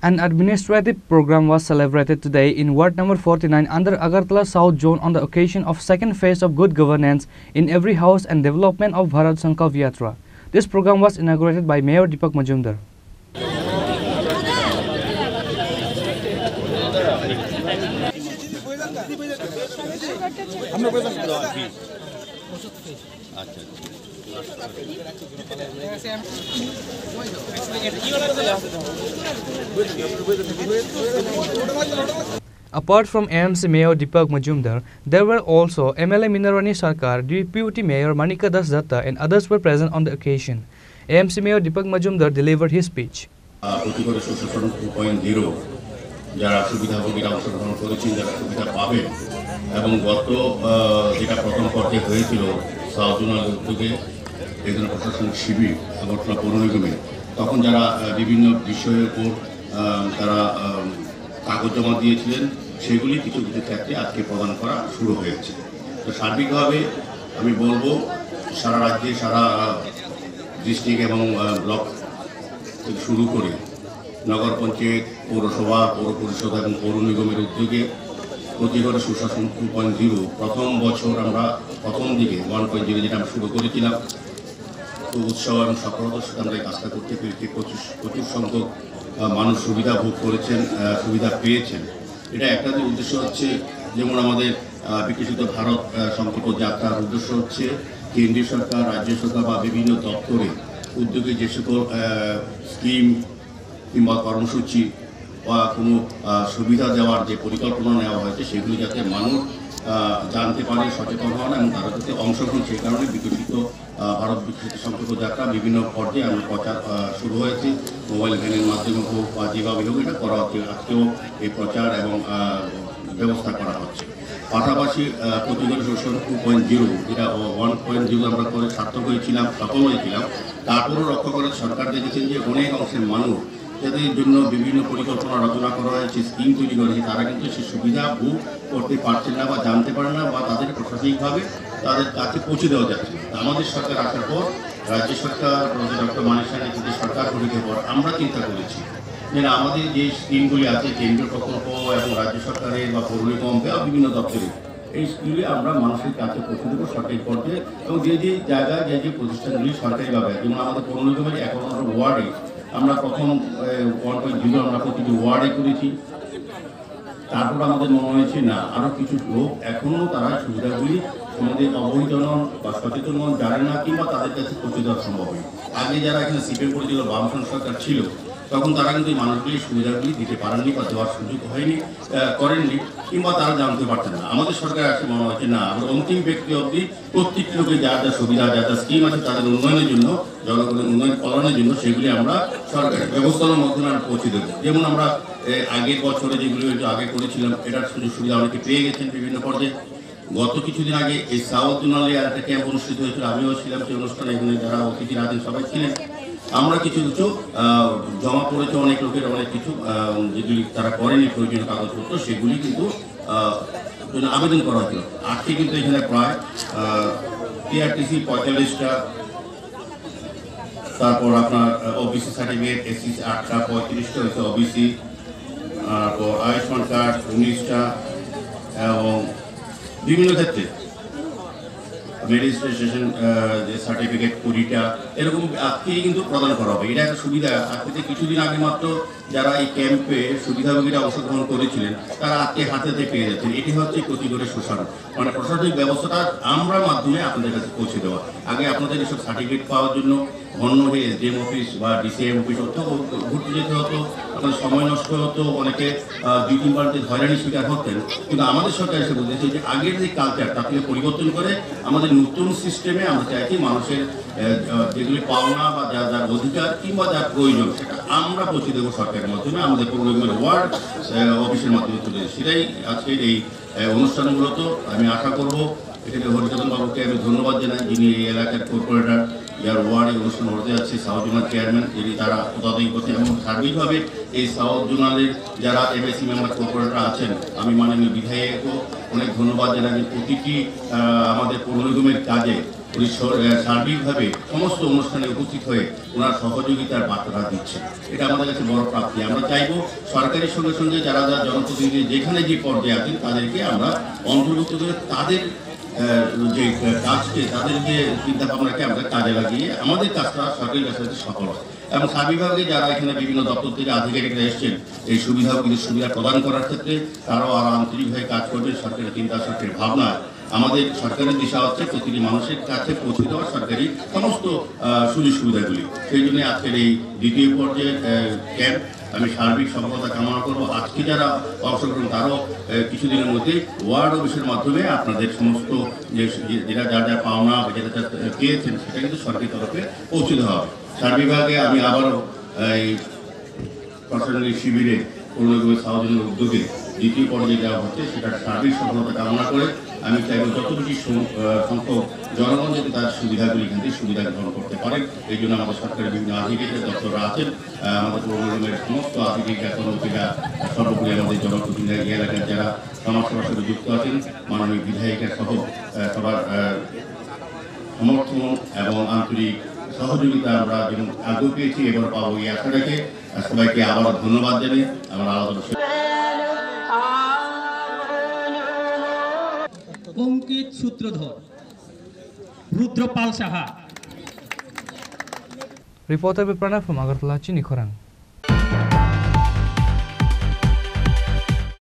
An administrative program was celebrated today in Ward number 49 under Agartala South Zone on the occasion of second phase of good governance in every house and development of Bharat Sankalp Yatra. This program was inaugurated by Mayor Deepak Majumdar. Apart from AMC Mayor Deepak Majumdar, there were also MLA Minarani Sarkar, Deputy Mayor Manika Das Datta and others were present on the occasion. AMC Mayor Deepak Majumdar delivered his speech. যারা সুবিধাভোগীরা অংশগ্রহণ করেছেন, যারা সুবিধা পাবেন এবং গত যেটা প্রথম পর্যায়ে হয়েছিল সাউজনাল উদ্যোগে এই ধরনের প্রশাসনিক শিবির আগরতলা পৌর নিগমে, তখন যারা বিভিন্ন বিষয়ের উপর তারা কাগজ জমা দিয়েছিলেন সেগুলি কিছু কিছু ক্ষেত্রে আজকে প্রদান করা শুরু হয়েছে। তো সার্বিকভাবে আমি বলবো সারা রাজ্যে, সারা ডিস্ট্রিক্ট এবং ব্লক থেকে শুরু করে নগর পঞ্চায়েত, পৌরসভা, পৌর পরিষদ এবং পৌর নিগমের উদ্যোগে প্রতি ঘরে সুশাসন 2.0 প্রথম বছর আমরা প্রথম দিকে 1.0 যেটা আমরা শুরু করেছিলাম, তো উৎসাহ এবং সফলতার সাথে আমরা এই কাজটা করতে পেরেছি। প্রচুর সংখ্যক মানুষ সুবিধা ভোগ করেছেন, সুবিধা পেয়েছেন। এটা একটা যে উদ্দেশ্য হচ্ছে, যেমন আমাদের বিকশিত ভারত সংকল্প যাত্রার উদ্দেশ্য হচ্ছে কেন্দ্রীয় সরকার, রাজ্য সরকার বা বিভিন্ন দপ্তরে উদ্যোগে যে সকল স্কিম কিংবা কর্মসূচি বা কোনো সুবিধা দেওয়ার যে পরিকল্পনা নেওয়া হয়েছে সেগুলি যাতে মানুষ জানতে পারে, সচেতন হন এবং তারা যাতে অংশগ্রহণ। সেই কারণে বিকশিত ভারত বিকশিত সংকল্প যাত্রা বিভিন্ন পর্যায়ে আমরা প্রচার শুরু হয়েছে, মোবাইল ভ্যানের মাধ্যমে হোক বা যেভাবে হোক এটা করা হচ্ছে। আজকেও এই প্রচার এবং ব্যবস্থা করা হচ্ছে। পাশাপাশি প্রতিগত সুশাসন 2.0 যেটা 1.0 আমরা করে সার্থক হয়েছিলাম, সফল হয়েছিলাম, তারপরও রক্ষা করার সরকার দেখেছেন যে অনেক অংশের মানুষ যাদের জন্য বিভিন্ন পরিকল্পনা রচনা করা হয়েছে, স্কিম তৈরি করেছে, তারা কিন্তু সে সুবিধা ভোগ করতে পারছেন না বা জানতে পারে না বা তাদের প্রশাসনিকভাবে তাদের কাছে পৌঁছে দেওয়া যাচ্ছে না। আমাদের সরকার আসার পর, রাজ্য সরকার ডক্টর মানিক সাহা নেতৃত্বে সরকার গঠিতের পর আমরা চিন্তা করেছি যে আমাদের যে স্কিমগুলি আছে কেন্দ্রীয় প্রকল্প এবং রাজ্য সরকারের বা পৌর নিগম বা বিভিন্ন দপ্তরে, এই স্কিমগুলি আমরা মানুষের কাছে পৌঁছে দেবো সরকারি পর্যায়ে এবং যে যে জায়গায় যে প্রতিষ্ঠানগুলি সরকারিভাবে, যেমন আমাদের পৌর নিগমের 11 ওয়ার্ডে আমরা প্রথম 1.0 আমরা প্রতিটি ওয়ার্ডে করেছি। তারপর আমাদের মনে হয়েছে না, আরও কিছু লোক এখনও তারা সুবিধাগুলি আমাদের অবহিত নন বা সচেতন নন, জানে না কিংবা তাদের কাছে পৌঁছে দেওয়া সম্ভব হয়। আগে যারা এখানে সিপিএম করেছিল, বামফ্রন্ট সরকার ছিল, তখন তারা কিন্তু এই মানুষগুলি সুবিধাগুলি দিতে পারেননি বা দেওয়ার সুযোগ হয়নি, করেননি কিংবা তারা জানতে পারতেন না। আমাদের সরকার আসে মনে হচ্ছে না, আমরা অন্তিম ব্যক্তি অবধি প্রত্যেকটি লোকের যা যা সুবিধা, যা যা স্কিম আছে তাদের উন্নয়নের জন্য, জনগণের উন্নয়ন করানোর জন্য সেগুলি আমরা সরকারের ব্যবস্থার মাধ্যমে আমরা পৌঁছে দেবো। যেমন আমরা আগের বছরে যেগুলি আগে করেছিলাম এটার সুযোগ সুবিধা অনেকে পেয়ে গেছেন বিভিন্ন পর্যায়ে। গত কিছুদিন আগে এই সাউথ জোনালে একটা ক্যাম্প অনুষ্ঠিত হয়েছিল, আমিও ছিলাম সেই অনুষ্ঠানে, এখানে যারা অতিথিরা আছেন সবাই ছিলেন। আমরা কিছু কিছু জমা পড়েছে অনেক লোকের, অনেক কিছু যেগুলি তারা করেনি প্রয়োজনীয় কাগজপত্র, সেগুলি কিন্তু আবেদন করা হয়েছিল। আজকে কিন্তু এখানে প্রায় টিআরটিসি 45টা, তারপর আপনার ওবিসি সার্টিফিকেট, এসসি 8টা, 35টা হয়েছে ওবিসি, তারপর আয়ুষ্মান কার্ড 19টা এবং বিভিন্ন ক্ষেত্রে রেজিস্ট্রেশন যে সার্টিফিকেট 20টা, এরকম আজকেই কিন্তু প্রদান করা হবে। এটা একটা সুবিধা। আজকে কিছুদিন আগে মাত্র যারা এই ক্যাম্পে সুবিধাভোগীরা অংশগ্রহণ করেছিলেন তারা আজকে হাতে পেয়ে যাচ্ছেন। এটি হচ্ছে প্রতিগত সুশাসন, মানে প্রশাসনিক ব্যবস্থাটা আমরা মাধ্যমে আপনাদের কাছে পৌঁছে দেওয়া। আগে আপনাদের এসব সার্টিফিকেট পাওয়ার জন্য অন্য হয়ে এসডিএম অফিস বা ডিসিএম অফিস ঘুরতে যেতে হতো, আপনার সময় নষ্ট হতো, অনেকে 2-3 বার হয়রানির শিকার হতেন। কিন্তু আমাদের সরকার এসে বলতেছে যে আগের যে কালচার তাকে পরিবর্তন করে আমাদের নতুন সিস্টেমে আমরা চাইছি মানুষের যেগুলি পাওনা বা যার অধিকার কিংবা যার প্রয়োজন সেটা আমরা পৌঁছে দেবো সরকারের মাধ্যমে, আমাদের পৌর নিগমের ওয়ার্ড অফিসের মাধ্যমে তুলে। সেটাই আজকের এই অনুষ্ঠানগুলোতে আমি আশা করবো। এখানে হরিচরণ বাবুকে আমি ধন্যবাদ জানাই, যিনি এই এলাকার কর্পোরেটর, যার ওয়ার্ডে অনুষ্ঠান হতে যাচ্ছে, সাউথ জোনাল চেয়ারম্যান, যিনি তারা তদারকি করছেন এবং সার্বিকভাবে এই সাউথ জোনালের যারা এমএসি মেম্বার কর্পোরেটর আছেন, আমি মাননীয় বিধায়কও অনেক ধন্যবাদ জানাই। প্রতিটি আমাদের পৌর নিগমের কাজে উনি সার্বিকভাবে সমস্ত অনুষ্ঠানে উপস্থিত হয়ে ওনার সহযোগিতার বার্তা দিচ্ছেন। এটা আমাদের কাছে বড় প্রাপ্তি। আমরা চাইব সরকারের সঙ্গে সঙ্গে যারা যারা জনপ্রতিনিধি যেখানে যে পর্যায়ে আছেন তাদেরকে আমরা অন্তর্ভুক্ত করে তাদের যে কাজকে, তাদের যে চিন্তা ভাবনাকে আমরা কাজে লাগিয়ে আমাদের কাজটা সরকারি কাজটা সফল হয়। এবং সার্বিকভাবে যারা এখানে বিভিন্ন দপ্তর থেকে আধিকারিকরা এসছেন এই সুবিধা প্রদান করার ক্ষেত্রে তারাও আরো আন্তরিকভাবে কাজ করবেন। সরকারের চিন্তা, সরকারের ভাবনা, আমাদের সরকারের দিশা হচ্ছে প্রতিটি মানুষের কাছে পৌঁছে দেওয়া সরকারি সমস্ত সুযোগ সুবিধাগুলি। সেই জন্য আজকের এই দ্বিতীয় পর্যায়ের ক্যাম্প আমি সার্বিক সফলতা কামনা করবো। আজকে যারা অংশগ্রহণ তারাও কিছুদিনের মধ্যে ওয়ার্ড অফিসের মাধ্যমে আপনাদের সমস্ত যেটা যা যা পাওনা যেটা যা পেয়েছেন সেটা কিন্তু সরকারি তরফে পৌঁছে দেওয়া হবে। সার্বিকভাবে আমি আবারও এই প্রশাসনিক শিবিরে পূর্ণগভী সাহায্যের উদ্যোগে দ্বিতীয় পর্যায়ে দেওয়া হচ্ছে সেটার সার্বিক সফলতা কামনা করে আমি চাইব যত বেশি সংখ্যক জনগণ যাতে তার সুবিধাগুলি এখান থেকে সুবিধা গ্রহণ করতে পারেন। এই জন্য আমাদের সরকারের বিভিন্ন আধিকারিক দপ্তররা আছেন, আমাদের পৌর নিগমের সমস্ত আধিকারিক কর্মীরা, সর্বোপরি আমাদের জনপ্রতিনিধি এলাকার যারা সমাজসেবার সাথে যুক্ত আছেন, মাননীয় বিধায়িকা সহ সবার সমর্থন এবং আন্তরিক সহযোগিতা আমরা যেমন আগেও পেয়েছি এবার পাবো এই আশা রেখে সবাইকে আবার ধন্যবাদ জানিয়ে আমার আলাদা অঙ্কিত সূত্রধর, Rudrapal Saha. Reporter Biprana from Agartala, Chini Khorang.